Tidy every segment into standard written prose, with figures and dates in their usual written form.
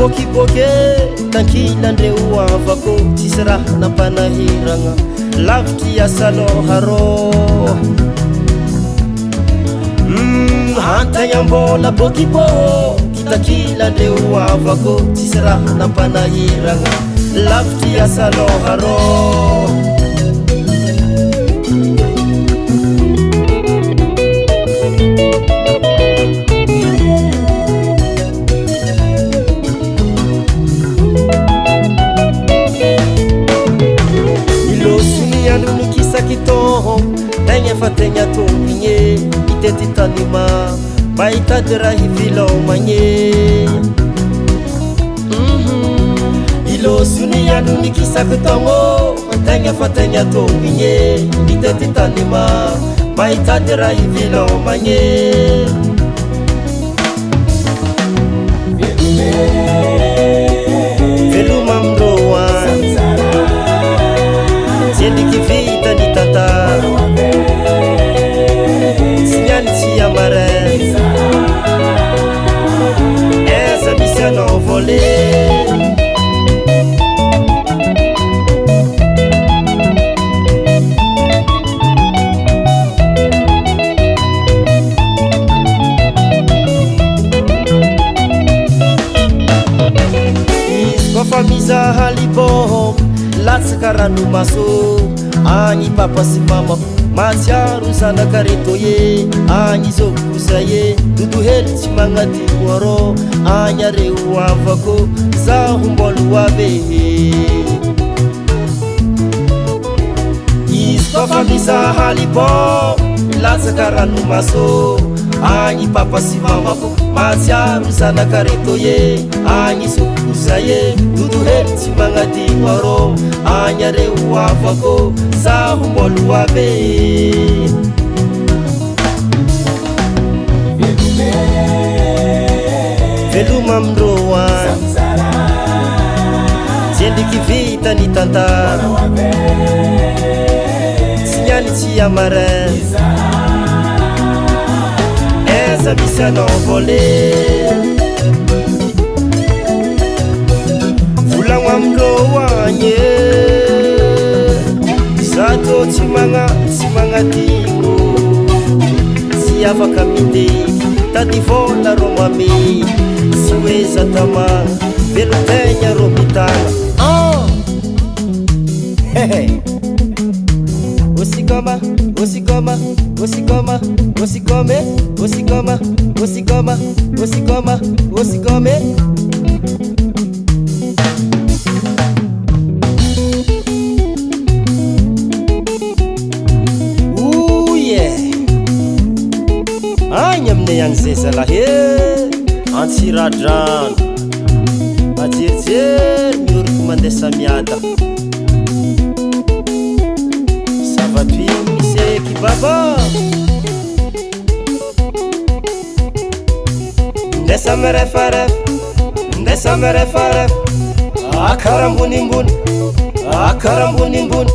nabokiboke tankilandreo avako tsisy raha nampanahiragna lavitry asaloharô antagna mbola bokiboky tankilandreo avako tsisy raha nampanahiragna lavitry asaloharô tegna fa tegna tombigny itety tanima mba hitady raha hivilomagny ilosony andro nikisaka tagno tegna fa tegna tombigny itety tanima mba hitady raha hivilomagny veloma amindroa zendiky vita ny tantara tsy amaré essa misy anao volé izy kofa mizaha libo latsaka ranomaso agny papa sy mama matsiaro zanakareto ye agny zao kosa ye dodo hely tsy magnadimo arô agny areo avako zaho mbolo ave izy kofa mizaha libo latsaka ranomaso agny papa sy mamako matsiaro zanakareto ye agny zao kosa ye dodo hely tsy magnadimo arô agny areo avako zaho mbolo ave veloma amindroa zendiky vita ny tantara tsy niany tsy amaré eza misy anao volé volagno amindroa agny zato tsy magnadino tsy afaka mindeky tady vola rô mame sy hoe zatamagna velotegna rô mitagna osikoma osikoma osikoma osikome osikoma osikoma osikoma osikome agny aminay agny zay zalahy antsiradrano majerijery mioriko mandeha samiada savatry miseky baba ndesa merefarefa ndesa merefarefa akarambonimbony akarambonimbony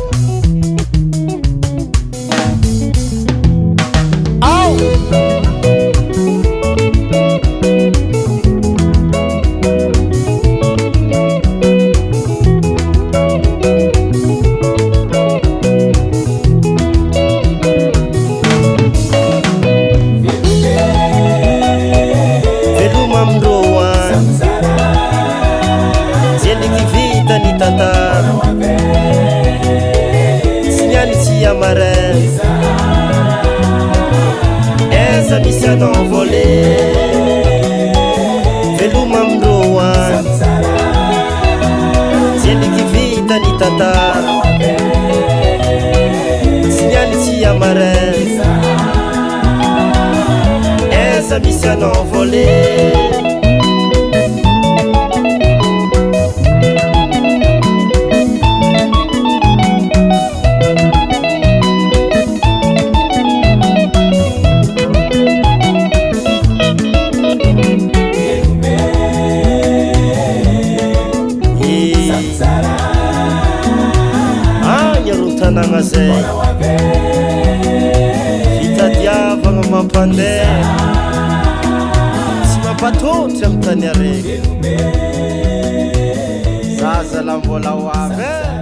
eza misy anao volé veloma amindroa zendiky vita ny tantara tsy niany tsy amaré eza misy anao volé tanagna zay fitadiavagna mampandeha tsy mampatotry amy tany araiky zaza la mbola ho avy